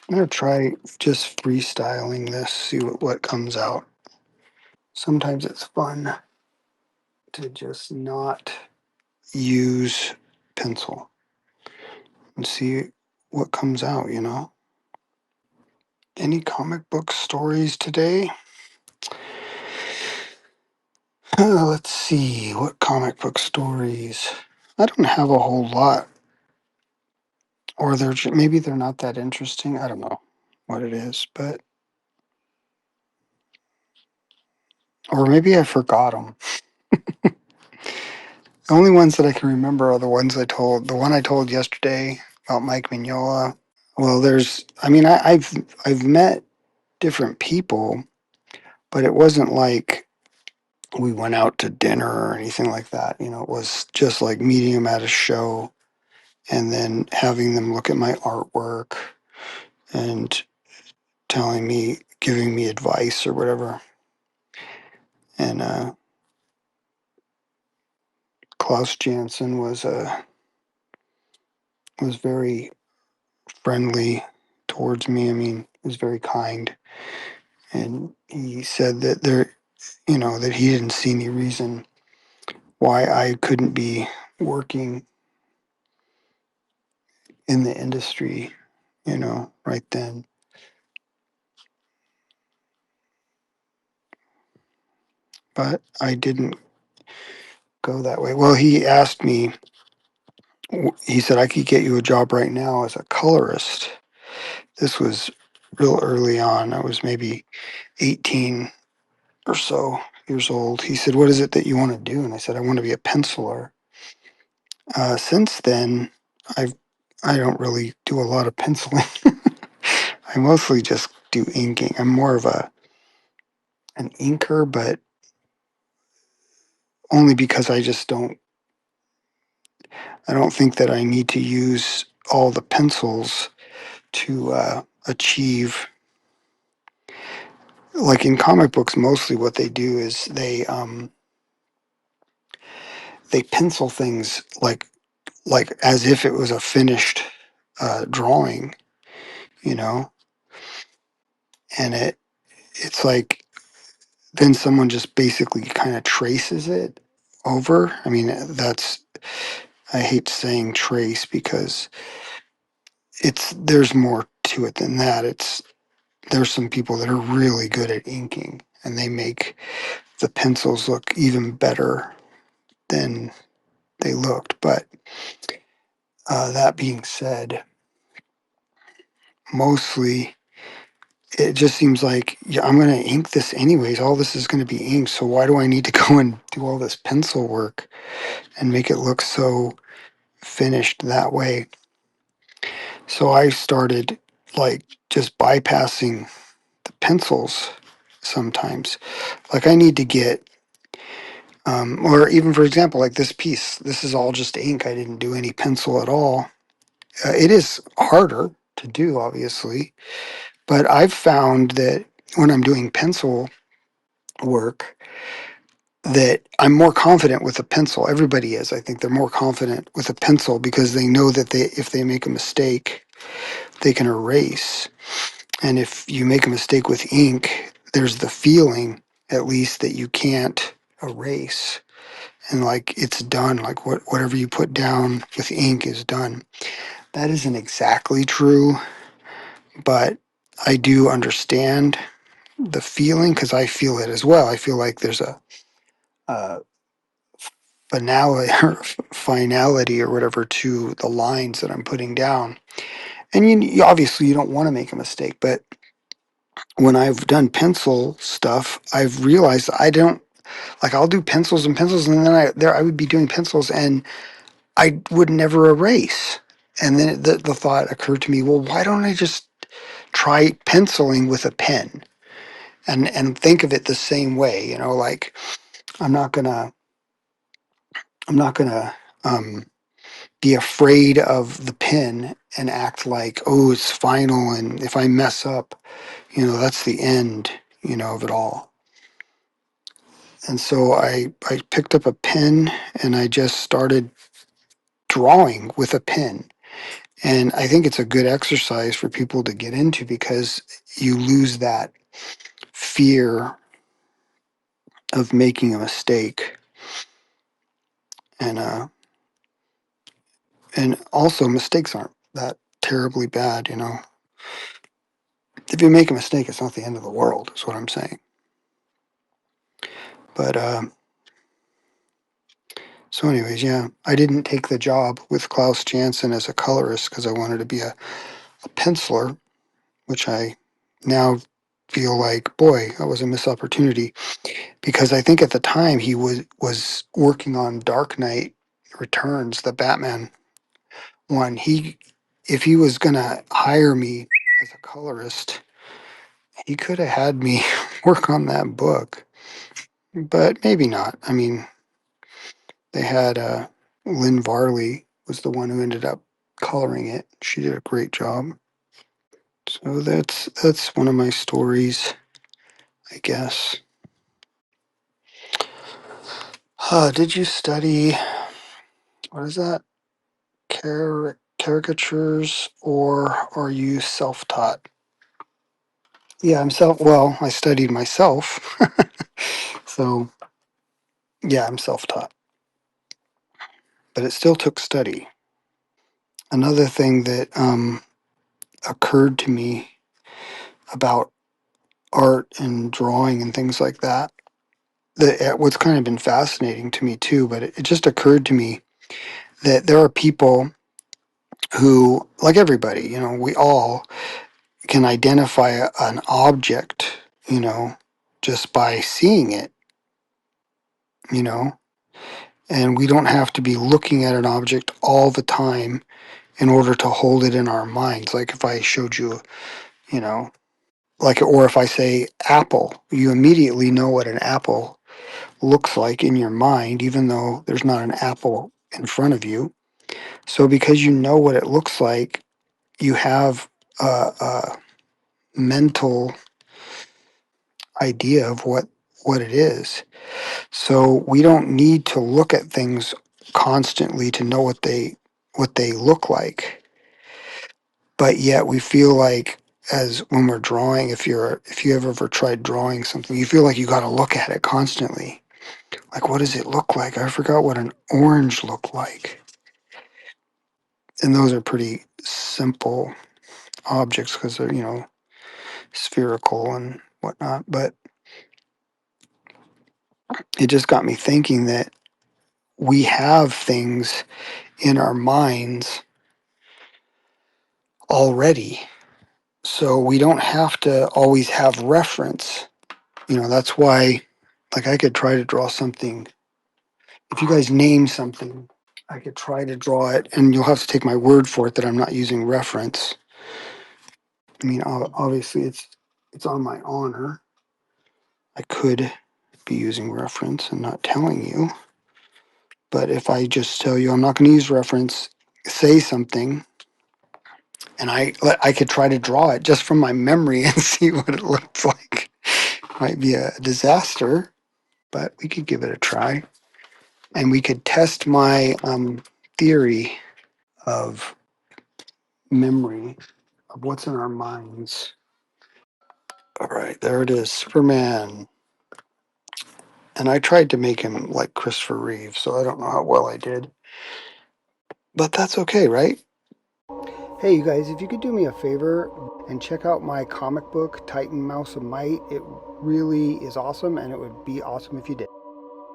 I'm gonna try just freestyling this, see what comes out. Sometimes it's fun to just not use pencil and see what comes out, you know? Any comic book stories today? Let's see, what comic book stories? I don't have a whole lot, or maybe they're not that interesting. I don't know what it is, but or maybe I forgot them. The only ones that I can remember are the ones I told. The one I told yesterday about Mike Mignola. Well, I've met different people, but it wasn't like we went out to dinner or anything like that. You know, it was just like meeting them at a show and then having them look at my artwork and giving me advice or whatever. And Klaus Janson was very friendly towards me. I mean, he was very kind, and he said that that he didn't see any reason why I couldn't be working in the industry, right then. But I didn't go that way. Well, he asked me, he said, I could get you a job right now as a colorist. This was real early on. I was maybe 18 or so years old. He said, what is it that you want to do? And I said, I want to be a penciler. Since then, I've I don't really do a lot of penciling. I mostly just do inking. I'm more of an inker, but only because I don't think that I need to use all the pencils to achieve. Like in comic books, mostly what they do is they pencil things like as if it was a finished drawing, you know, and it's like then someone just basically kind of traces it over. I mean, I hate saying trace because there's more to it than that. There's some people that are really good at inking and they make the pencils look even better than they looked. But that being said, mostly it just seems like, yeah, I'm going to ink this anyways. All this is going to be inked. So why do I need to go and do all this pencil work and make it look so finished that way? So I started like just bypassing the pencils sometimes. Like I need to get, or even for example, like this piece, this is all just ink. I didn't do any pencil at all. It is harder to do, obviously, but I've found that when I'm doing pencil work, that I'm more confident with a pencil. Everybody is. I think they're more confident with a pencil because they know that if they make a mistake, they can erase. And if you make a mistake with ink, there's the feeling, at least, that you can't erase. And like it's done, like whatever you put down with ink is done. That isn't exactly true, but I do understand the feeling because I feel it as well. I feel like there's a finality or finality or whatever to the lines that I'm putting down. And obviously you don't want to make a mistake, but when I've done pencil stuff, I've realized I don't like I'll do pencils and pencils, and then I would be doing pencils, and I would never erase. And then the thought occurred to me, well, why don't I just try penciling with a pen and think of it the same way? Like I'm not gonna I'm not gonna be afraid of the pen and act like, oh, it's final, and if I mess up, that's the end, of it all. And so I picked up a pen and I just started drawing with a pen. And I think it's a good exercise for people to get into because you lose that fear of making a mistake. And and also mistakes aren't that terribly bad, you know. If you make a mistake, it's not the end of the world, is what I'm saying. But so anyways, yeah, I didn't take the job with Klaus Janson as a colorist because I wanted to be a penciler, which I now feel like, boy, that was a missed opportunity because I think at the time he was working on Dark Knight Returns, the Batman one. If he was gonna hire me as a colorist, he could have had me work on that book, but maybe not. I mean, they had Lynn Varley was the one who ended up coloring it. She did a great job. So that's one of my stories, I guess. Did you study what is that? Caricatures, or are you self-taught? Yeah, well, I studied myself. So, yeah, I'm self-taught, but it still took study. Another thing that occurred to me about art and drawing and things like that, what's kind of been fascinating to me too, but it just occurred to me that there are people who, like everybody, you know, we all can identify an object, you know, just by seeing it, you know, and we don't have to be looking at an object all the time in order to hold it in our minds. Like if I showed you, you know, like, or if I say apple, you immediately know what an apple looks like in your mind, even though there's not an apple in front of you. So because you know what it looks like, you have a mental idea of what it is. So we don't need to look at things constantly to know what they look like. But yet we feel like, as when we're drawing, if you ever tried drawing something, you feel like you got to look at it constantly. Like, what does it look like? I forgot what an orange looked like. And those are pretty simple objects because they're, you know, spherical and whatnot. But it just got me thinking that we have things in our minds already. So we don't have to always have reference. You know, that's why, like, I could try to draw something. If you guys name something, I could try to draw it, and you'll have to take my word for it that I'm not using reference. I mean, obviously, it's on my honor. I could be using reference and not telling you. But if I just tell you I'm not going to use reference, say something, and I could try to draw it just from my memory and see what it looks like. Might be a disaster, but we could give it a try, and we could test my theory of memory of what's in our minds. All right, there it is, Superman. And I tried to make him like Christopher Reeves, so I don't know how well I did, but that's okay, right? Hey, you guys, if you could do me a favor and check out my comic book, Titan Mouse of Might, it really is awesome, and it would be awesome if you did.